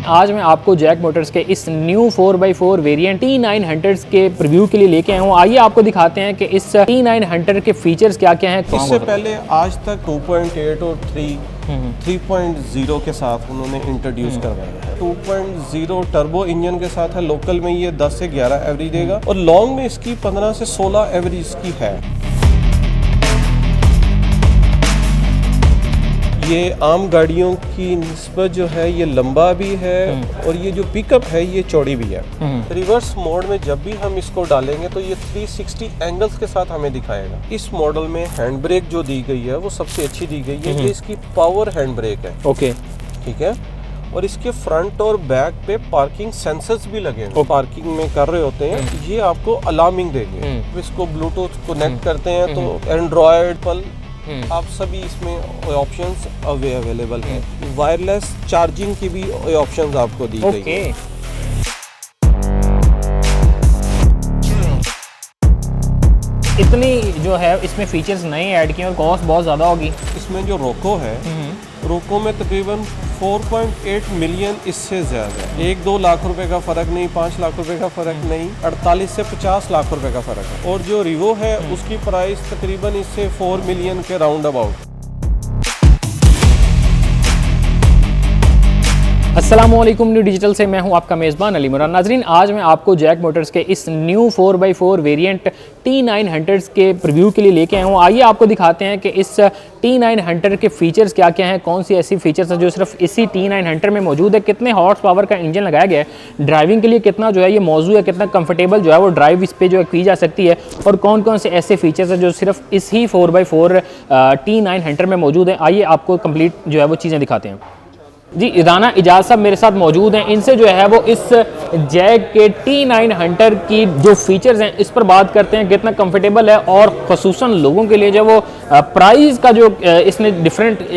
आज मैं आपको जैक मोटर्स के इस न्यू 4x4 वेरिएंट T900 के प्रीव्यू के लिए लेके आया हूँ। आइए आपको दिखाते हैं कि इस T900 के फीचर्स क्या क्या हैं। इससे पहले आज तक 2.8 और 3.0 के साथ उन्होंने इंट्रोड्यूस करवाया है। 2.0 टर्बो इंजन के साथ है। लोकल में ये 10 से 11 एवरेज देगा और लॉन्ग में इसकी 15 से 16 एवरेज इसकी है। ये आम गाड़ियों की निस्बत जो है ये लंबा भी है और ये जो पिकअप है ये चौड़ी भी है। रिवर्स मोड में जब भी हम इसको डालेंगे तो ये 360 एंगल्स के साथ हमें दिखाएगा। इस मॉडल में हैंड ब्रेक जो दी गई है वो सबसे अच्छी दी गई है। ये इसकी पावर हैंड ब्रेक है। ओके, ठीक है। और इसके फ्रंट और बैक पे पार्किंग सेंसर्स भी लगे हैं। पार्किंग में कर रहे होते हैं ये आपको अलार्मिंग देंगे। इसको ब्लूटूथ कनेक्ट करते हैं तो एंड्रॉयड पर आप सभी इसमें ऑप्शंस अवेलेबल हैं। वायरलेस चार्जिंग की भी ऑप्शंस आपको दी गई है। इतनी जो है इसमें फीचर्स नए ऐड किए और कॉस्ट बहुत ज़्यादा होगी। इसमें जो रोको है, रोको में तकरीबन 4.8 मिलियन इससे ज़्यादा है। 1-2 लाख रुपए का फ़र्क नहीं, 5 लाख रुपए का फ़र्क नहीं, 48 से 50 लाख रुपए का फ़र्क है। और जो रिवो है उसकी प्राइस तकरीबन इससे 4 मिलियन के राउंड अबाउट। अस्सलामुअलैकुम, न्यू डिजिटल से मैं हूं आपका मेज़बान अली मुराद। नाजरीन, आज मैं आपको जैक मोटर्स के इस न्यू 4x4 वेरिएंट T900 के प्रीव्यू के लिए लेके आया हूं। आइए आपको दिखाते हैं कि इस T900 के फीचर्स क्या क्या हैं, कौन सी ऐसी फीचर्स हैं जो सिर्फ इसी T900 में मौजूद है, कितने हॉर्स पावर का इंजन लगाया गया है, ड्राइविंग के लिए कितना जो है ये मौजूद है, कितना कंफर्टेबल जो है वो ड्राइव इस पर जो है की जा सकती है, और कौन कौन से ऐसे फीचर्स हैं जो सिर्फ इसी 4x4 T900 में मौजूद हैं। आइए आपको कंप्लीट जो है वो चीज़ें दिखाते हैं। जी, राना इजाज़ साहब मेरे साथ मौजूद हैं। इनसे जो है वो इस जैक के T900 की जो फीचर्स हैं इस पर बात करते हैं, कितना कंफर्टेबल है और ख़ुसूसन लोगों के लिए जो वो प्राइस का जो इसने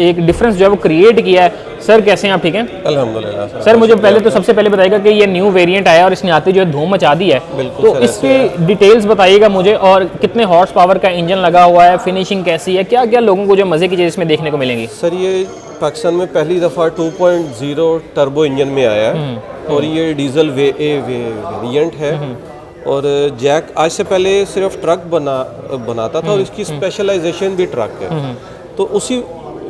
एक डिफरेंस जो है वो क्रिएट किया है। सर कैसे हैं आप? ठीक हैं अल्हम्दुलिल्लाह। सर मुझे पहले तो सबसे पहले बताइएगा कि ये न्यू वेरिएंट आया और इसने आते जो है धूम मचा दी है, तो इसकी डिटेल्स बताइएगा मुझे, और कितने हॉर्स पावर का इंजन लगा हुआ है, फिनिशिंग कैसी है, क्या क्या लोगों को जो मज़े की चीज़ इसमें देखने को मिलेंगी। सर ये पाकिस्तान में पहली दफ़ा 2.0 टर्बो इंजन में आया है और ये डीजल वेरिएंट है। और जैक आज से पहले सिर्फ ट्रक बनाता था और इसकी स्पेशलाइजेशन भी ट्रक है। तो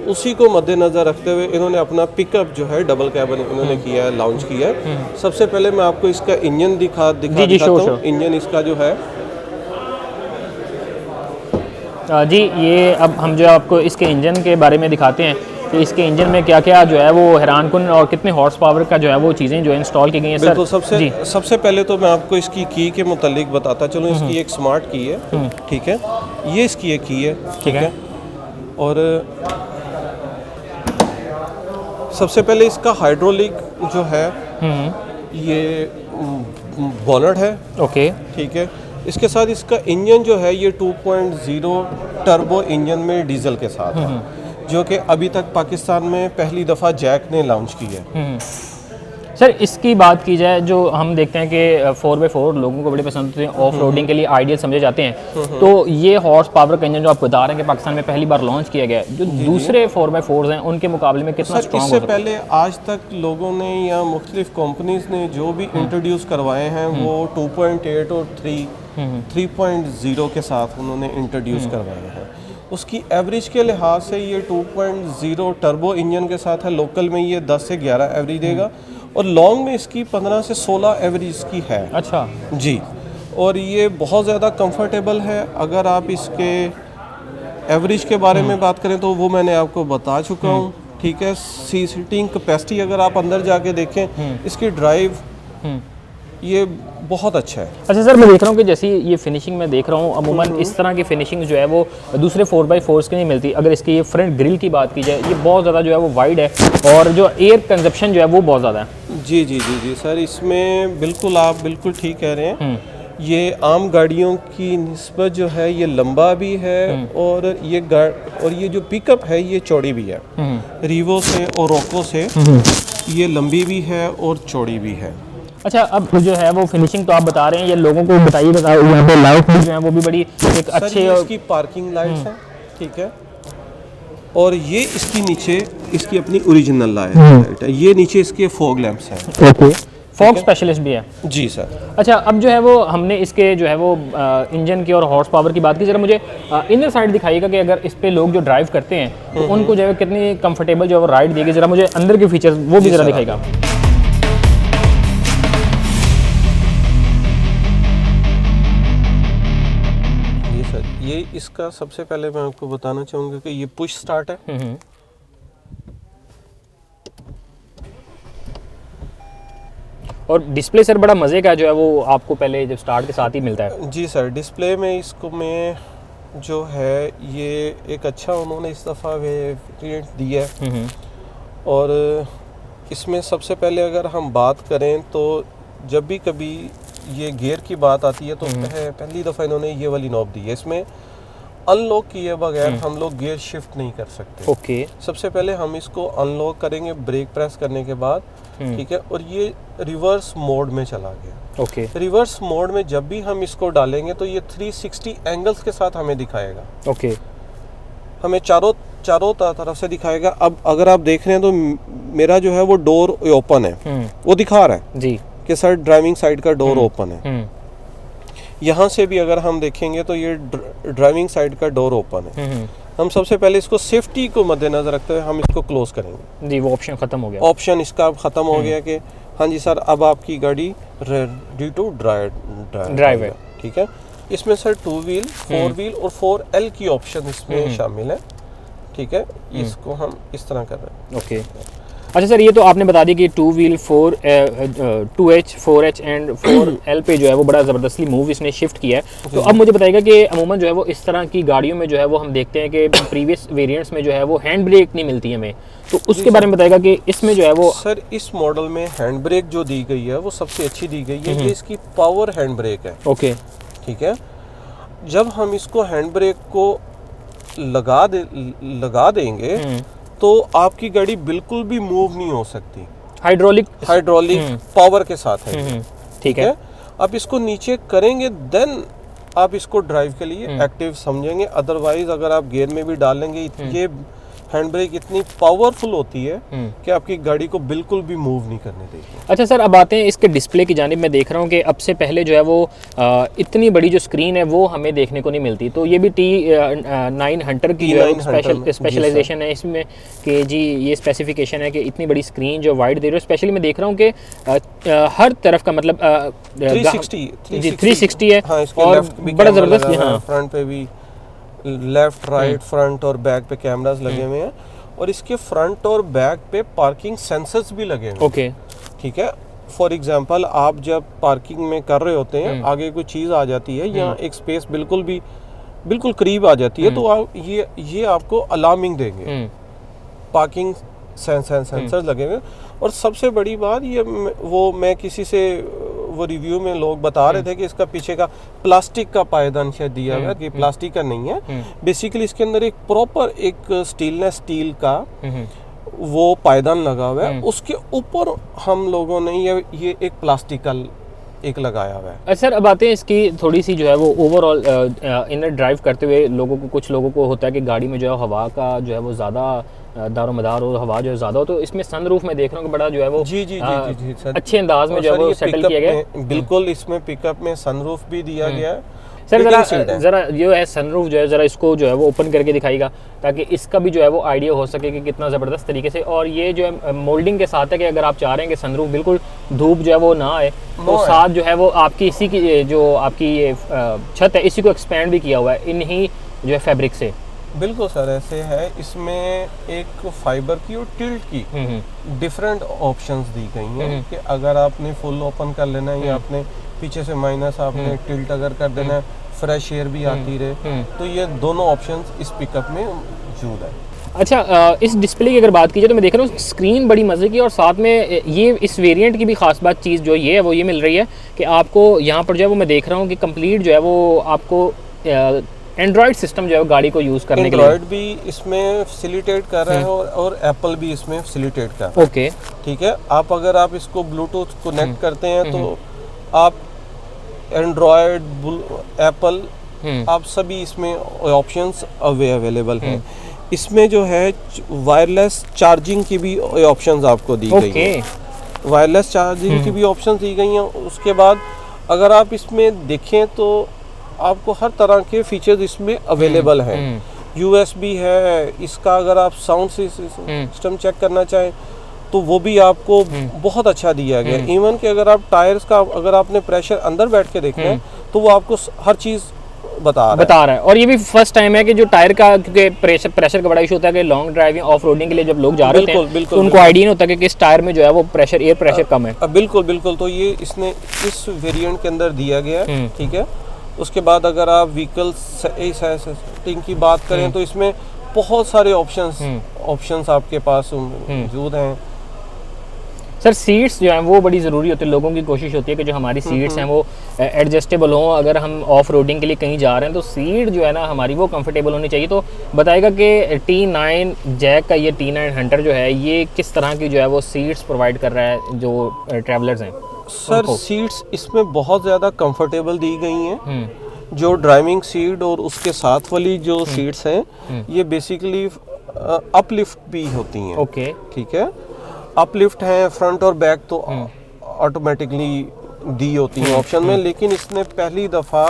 उसी को मद्देनज़र रखते हुए इन्होंने अपना पिकअप जो है डबल कैबिन इन्होंने किया है, लॉन्च किया है। सबसे पहले मैं आपको इसका इंजन दिखाता हूँ। इंजन इसका जो है जी, ये अब हम जो आपको इसके इंजन के बारे में दिखाते हैं कि इसके इंजन में क्या क्या जो है वो हैरानकुन और कितने हॉर्स पावर का जो है वो चीज़ें जो इंस्टॉल की गई हैं। तो सबसे पहले तो मैं आपको इसकी की के मुतालिक बताता चलूँ। इसकी एक स्मार्ट की है, ठीक है, ये इसकी एक की है, ठीक है। और सबसे पहले इसका हाइड्रोलिक जो है ये बॉनेट है, ओके, ठीक है। इसके साथ इसका इंजन जो है ये 2.0 टर्बो इंजन में डीजल के साथ है, जो कि अभी तक पाकिस्तान में पहली दफ़ा जैक ने लॉन्च की है। सर इसकी बात की जाए, जो हम देखते हैं कि 4x4 लोगों को बड़े पसंद होते हैं, ऑफ रोडिंग के लिए आइडियल समझे जाते हैं, तो ये हॉर्स पावर का इंजन जो आप बता रहे हैं कि पाकिस्तान में पहली बार लॉन्च किया गया है, जो दूसरे 4x4 हैं उनके मुकाबले में कितना स्ट्रॉन्ग इससे पहले आज तक लोगों ने या मुख्तलिफ कंपनीज ने जो भी इंट्रोड्यूस करवाए हैं वो 2.8 और 3.0 के साथ उन्होंने इंट्रोड्यूस करवाए हैं। उसकी एवरेज के लिहाज से ये 2.0 टर्बो इंजन के साथ है। लोकल में ये 10 से 11 एवरेज देगा और लॉन्ग में इसकी 15 से 16 एवरेज की है। अच्छा जी। और ये बहुत ज़्यादा कंफर्टेबल है। अगर आप इसके एवरेज के बारे में बात करें तो वो मैंने आपको बता चुका हूँ, ठीक है। सीटिंग कैपेसिटी अगर आप अंदर जाके देखें, इसकी ड्राइव ये बहुत अच्छा है। अच्छा सर, मैं देख रहा हूँ कि जैसी ये फिनिशिंग मैं देख रहा हूँ, अमूमन इस तरह की फिनिशिंग जो है वो दूसरे 4x4 की नहीं मिलती। अगर इसकी ये फ्रंट ग्रिल की बात की जाए, ये बहुत ज़्यादा जो है वो वाइड है और जो एयर कंजप्शन जो है वो बहुत ज़्यादा है। जी सर, इसमें बिल्कुल आप बिल्कुल ठीक कह रहे हैं। ये आम गाड़ियों की निस्बत जो है ये लंबा भी है और ये जो पिकअप है ये चौड़ी भी है। रिवो से और रोको से ये लंबी भी है और चौड़ी भी है। अच्छा, अब जो है वो फिनिशिंग तो आप बता रहे हैं, ये लोगों को बताइए, यहाँ पे लाइट भी जो है वो भी बड़ी एक अच्छे, इसकी पार्किंग लाइट्स हैं, ठीक है। और ये इसकी नीचे इसकी अपनी ओरिजिनल लाइट है। ये नीचे इसके फॉग लैंप्स हैं। ओके, फॉग स्पेशलिस्ट भी है। जी सर। अच्छा, अब जो है वो हमने इसके जो है वो इंजन की और हॉर्स पावर की बात की, जरा मुझे इनर साइड दिखाइएगा कि अगर इस पे लोग जो ड्राइव करते हैं तो उनको जो है कितनी कंफर्टेबल जो है वो राइड देगी। जरा मुझे अंदर के फीचर्स वो भी जरा दिखाइएगा। ये सर, ये इसका सबसे पहले मैं आपको बताना चाहूँगा कि ये पुश स्टार्ट है। और डिस्प्ले सर बड़ा मज़े का जो है वो आपको पहले जब स्टार्ट के साथ ही मिलता है। जी सर, डिस्प्ले में इसको में जो है ये एक अच्छा उन्होंने इस दफ़ा वेरिएंट दिया है। और इसमें सबसे पहले अगर हम बात करें तो जब भी कभी ये गियर की बात आती है तो पहली दफ़ा इन्होंने ये वाली नॉब दी है। इसमें अनलॉक किए बगैर हम लोग गियर शिफ्ट नहीं कर सकते। ओके, सबसे पहले हम इसको अनलॉक करेंगे ब्रेक प्रेस करने के बाद, ठीक है, और ये रिवर्स मोड में चला गया। ओके, रिवर्स मोड में जब भी हम इसको डालेंगे तो ये 360 एंगल्स के साथ हमें दिखाएगा। ओके, हमें चारों तरफ से दिखाएगा। अब अगर आप देख रहे हैं तो मेरा जो है वो डोर ओपन है, वो दिखा रहा है जी कि सर ड्राइविंग साइड का डोर ओपन है। यहाँ से भी अगर हम देखेंगे तो ये ड्राइविंग साइड का डोर ओपन है। हम सबसे पहले इसको सेफ्टी को मद्देनजर रखते हुए हम इसको क्लोज करेंगे। जी, वो ऑप्शन ख़त्म हो गया। ऑप्शन इसका अब ख़त्म हो गया कि हाँ जी सर, अब आपकी गाड़ी रेडी टू ड्राइव है। ठीक है, इसमें सर 2 व्हील, 4 व्हील और 4L की ऑप्शन इसमें शामिल है। ठीक है, इसको हम इस तरह कर रहे हैं। ओके, अच्छा सर, ये तो आपने बता दी कि 2 wheel 2H 4H and 4L पे जो है वो बड़ा ज़बरदस्ती मूव इसने शिफ्ट किया है। तो अब मुझे बताइएगा कि अमूमन जो है वो इस तरह की गाड़ियों में जो है वो हम देखते हैं कि प्रीवियस वेरिएंट्स में जो है वो हैंड ब्रेक नहीं मिलती हमें, तो उसके बारे में बताइएगा कि इसमें जो है वो। सर, इस मॉडल में हैंड ब्रेक जो दी गई है वो सबसे अच्छी दी गई है। ये इसकी पावर हैंड ब्रेक है। ओके, ठीक है, जब हम इसको हैंड ब्रेक को लगा देंगे तो आपकी गाड़ी बिल्कुल भी मूव नहीं हो सकती। हाइड्रोलिक पावर के साथ है। ठीक है, आप इसको नीचे करेंगे देन आप इसको ड्राइव के लिए एक्टिव समझेंगे। अदरवाइज अगर आप गियर में भी डालेंगे, ये हैंड ब्रेक इतनी पावरफुल होती है कि आपकी गाड़ी को बिल्कुल भी मूव नहीं करने देगी। अच्छा सर, अब आते हैं इसके डिस्प्ले की जानिब। मैं देख रहा हूँ कि अब से पहले जो है वो इतनी बड़ी जो स्क्रीन है वो हमें देखने को नहीं मिलती। तो ये भी T9 हंटर की जो है स्पेशलाइजेशन है इसमें कि जी ये स्पेसिफिकेशन है कि इतनी बड़ी स्क्रीन जो वाइड दे रही है। स्पेशली मैं देख रहा हूँ कि हर तरफ का मतलब 360 है। हाँ, और बड़ा ज़बरदस्त, हाँ, फ्रंट पे भी लेफ्ट राइट फ्रंट और बैक पे कैमरास लगे हुए हैं और इसके फ्रंट और बैक पे पार्किंग सेंसर्स भी लगे हुए हैं। ओके, ठीक है, फॉर एग्जांपल आप जब पार्किंग में कर रहे होते हैं, आगे कोई चीज़ आ जाती है या एक स्पेस बिल्कुल करीब आ जाती है तो आप ये आपको अलार्मिंग देंगे। पार्किंग सेंसर्स लगे हुए। और सबसे बड़ी बात ये मैं किसी से वो रिव्यू में लोग बता रहे थे कि इसका पीछे का प्लास्टिक का पायदान शायद दिया हुआ है कि प्लास्टिक का नहीं है। बेसिकली इसके अंदर एक प्रॉपर एक स्टील का वो पायदान लगा हुआ है। उसके ऊपर हम लोगों ने ये एक प्लास्टिक का एक लगाया हुआ है। सर, अब आते हैं इसकी थोड़ी सी जो है वो ओवरऑल इनर ड्राइव करते हुए कुछ लोगों को होता है कि गाड़ी में जो है हवा का जो है वो ज़्यादा दारोमदार हो, हवा जो है ज़्यादा हो। तो इसमें सनरूफ में देख रहा हूँ कि बड़ा जो है वो जी सर, अच्छे अंदाज में जो है वो सेटल किया गया। बिल्कुल, इसमें पिकअप में सनरूफ भी दिया गया है। सर ज़रा जो है सनरूफ जो है ज़रा इसको जो है वो ओपन करके दिखाएगा ताकि इसका भी जो है वो आइडिया हो सके कि कितना ज़बरदस्त तरीके से। और ये जो है मोल्डिंग के साथ है कि अगर आप चाह रहे हैं कि सनरूफ बिल्कुल धूप जो है वो ना आए तो साथ जो है वो आपकी इसी की जो आपकी ये छत है इसी को एक्सपेंड भी किया हुआ है इन्हीं जो है फैब्रिक से। बिल्कुल सर, ऐसे है। इसमें एक फाइबर की और टिल्ट की डिफरेंट ऑप्शंस दी गई हैं कि अगर आपने फुल ओपन कर लेना है या आपने पीछे से माइनस आपने टिल्ट अगर कर देना है, फ्रेश एयर भी आती रहे, तो ये दोनों ऑप्शंस इस पिकअप में मौजूद है। अच्छा, इस डिस्प्ले की अगर बात की जाए तो मैं देख रहा हूँ स्क्रीन बड़ी मज़े की और साथ में ये इस वेरिएंट की भी ख़ास बात चीज़ जो ये है वो ये मिल रही है कि आपको यहाँ पर जो है वो मैं देख रहा हूँ कि कंप्लीट जो है वो आपको एंड्रॉयड सिस्टम जो है गाड़ी को यूज़ करने के लिए एंड्रॉयड भी इसमें फैसिलिटेट कर रहा है और एप्पल भी इसमें फैसिलिटेट कर रहा है। ओके, ठीक है, अगर आप इसको ब्लूटूथ कनेक्ट करते हैं तो आप एंड्रॉयड एप्पल आप सभी इसमें ऑप्शंस अवेलेबल हैं। इसमें जो है वायरलेस चार्जिंग की भी ऑप्शंस आपको दी गई ओके। है। वायरलेस चार्जिंग की भी ऑप्शंस दी गई हैं। उसके बाद अगर आप इसमें देखें तो आपको हर तरह के फीचर्स इसमें अवेलेबल हैं। USB है इसका, अगर आप साउंड सिस्टम चेक करना चाहें तो वो भी आपको बहुत अच्छा दिया गया। इवन कि अगर आप टायर्स का, अगर आपने प्रेशर अंदर बैठ के देखना है तो वो आपको हर चीज़ बता रहा है। और ये भी फर्स्ट टाइम है कि जो टायर का, क्योंकि प्रेशर का बड़ा इशू होता है कि लॉन्ग ड्राइविंग ऑफ रोडिंग के लिए जब लोग जा रहे होते हैं तो उनको आइडिया नहीं होता कि किस टायर में जो है वो प्रेशर, एयर प्रेशर कम है। बिल्कुल। तो ये इसने इस वेरिएंट के अंदर दिया गया है, ठीक है। उसके बाद अगर आप व्हीकल सेटिंग की बात करें तो इसमें बहुत सारे ऑप्शंस आपके पास मौजूद हैं। सर सीट्स जो हैं वो बड़ी ज़रूरी होती है, लोगों की कोशिश होती है कि जो हमारी सीट्स हैं वो एडजस्टेबल हों। अगर हम ऑफ रोडिंग के लिए कहीं जा रहे हैं तो सीट जो है ना हमारी वो कंफर्टेबल होनी चाहिए। तो बताएगा कि T9 जैक का ये T9 हंटर जो है ये किस तरह की जो है वो सीट्स प्रोवाइड कर रहा है जो ट्रैवलर्स हैं। सर सीट्स इसमें बहुत ज़्यादा कंफर्टेबल दी गई हैं। जो ड्राइविंग सीट और उसके साथ वाली जो सीट्स हैं ये बेसिकली अपलिफ्ट भी होती हैं। ओके, ठीक है, अपलिफ्ट हैं। फ्रंट और बैक तो ऑटोमेटिकली दी होती हैं ऑप्शन में, लेकिन इसने पहली दफ़ा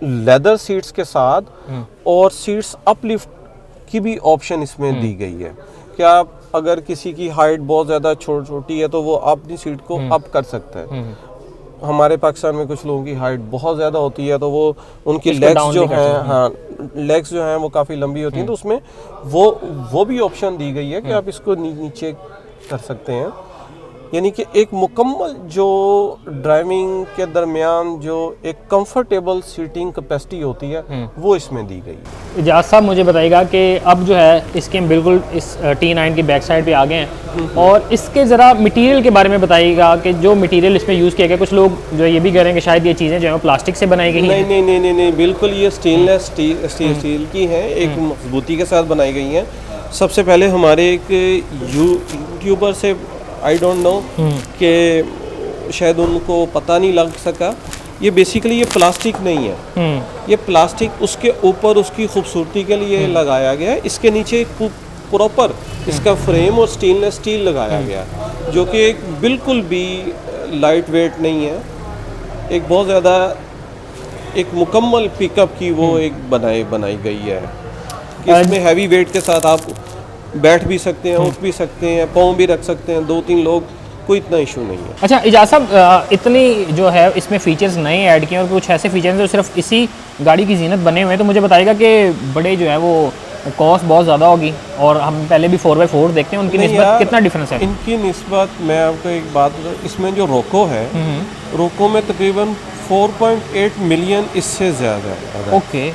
लेदर सीट्स के साथ और सीट्स अपलिफ्ट की भी ऑप्शन इसमें दी गई है कि आप अगर किसी की हाइट बहुत ज़्यादा छोटी है तो वो अपनी सीट को अप कर सकता है। हमारे पाकिस्तान में कुछ लोगों की हाइट बहुत ज़्यादा होती है तो वो उनकी लेग्स जो हैं, लेग्स जो हैं वो काफ़ी लंबी होती हैं, तो उसमें वो भी ऑप्शन दी गई है कि आप इसको नीचे कर सकते हैं। यानी कि एक मुकम्मल जो ड्राइविंग के दरमियान जो एक कंफर्टेबल सीटिंग कैपेसिटी होती है वो इसमें दी गई है। इजाज़ साहब मुझे बताइएगा कि अब जो है इसके हम बिल्कुल इस T9 की बैक साइड पे आ गए हैं और इसके ज़रा मटेरियल के बारे में बताइएगा कि जो मटेरियल इसमें यूज़ किया गया। कुछ लोग जो ये भी कह रहे हैं कि शायद ये चीज़ें जो है प्लास्टिक से बनाई गई हैं। नहीं, बिल्कुल ये स्टेनलेस स्टील की हैं, एक मजबूती के साथ बनाई गई हैं। सबसे पहले हमारे एक यूट्यूबर से आई डोंट नो कि शायद उनको पता नहीं लग सका, ये बेसिकली ये प्लास्टिक नहीं है। ये प्लास्टिक उसके ऊपर उसकी खूबसूरती के लिए लगाया गया है। इसके नीचे एक प्रॉपर इसका फ्रेम और स्टेनलेस स्टील लगाया गया है जो कि एक बिल्कुल भी लाइट वेट नहीं है। एक बहुत ज़्यादा एक मुकम्मल पिकअप की वो एक बनाई गई है। इसमें हैवी वेट के साथ आप बैठ भी सकते हैं, उठ भी सकते हैं, पाँव भी रख सकते हैं, 2-3 लोग, कोई इतना इशू नहीं है। अच्छा इजाज़ साहब, इतनी जो है इसमें फीचर्स नए ऐड किए और कुछ ऐसे फीचर्स जो सिर्फ इसी गाड़ी की जीनत बने हुए हैं, तो मुझे बताइएगा कि बड़े जो है वो कॉस्ट बहुत ज़्यादा होगी और हम पहले भी 4x4 देखते हैं, उनकी निस्बत कितना डिफरेंस है? इनकी निस्बत मैं आपको एक बात बताऊं, इसमें जो रोको है, रोको में तकरीबन 4.8 मिलियन इससे ज़्यादा है। ओके,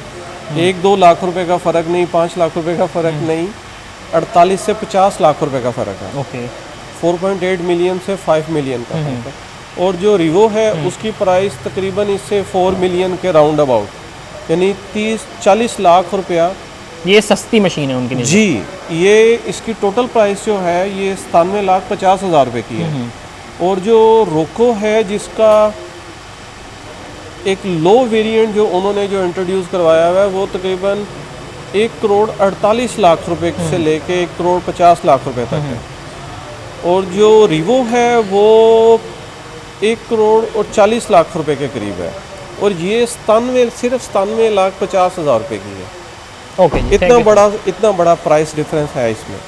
1-2 लाख रुपए का फ़र्क नहीं, 5 लाख रुपए का फ़र्क नहीं, 48 से 50 लाख रुपए का फ़र्क है। ओके, 4.8 मिलियन से 5 मिलियन का फ़र्क है। और जो रिवो है उसकी प्राइस तकरीबन इससे 4 मिलियन के राउंड अबाउट, यानी 30-40 लाख रुपया। ये सस्ती मशीन है उनकी जी, ये इसकी टोटल प्राइस जो है ये 97,50,000 रुपये की है। और जो रोको है जिसका एक लो वेरिएंट जो उन्होंने जो इंट्रोड्यूस करवाया हुआ है वो तकरीबन 1,48,00,000 रुपए से लेके 1,50,00,000 रुपए तक है। और जो रिवो है वो 1,40,00,000 रुपए के करीब है और ये सिर्फ 97,50,000 रुपए की है। ओके, इतना बड़ा प्राइस डिफरेंस है इसमें।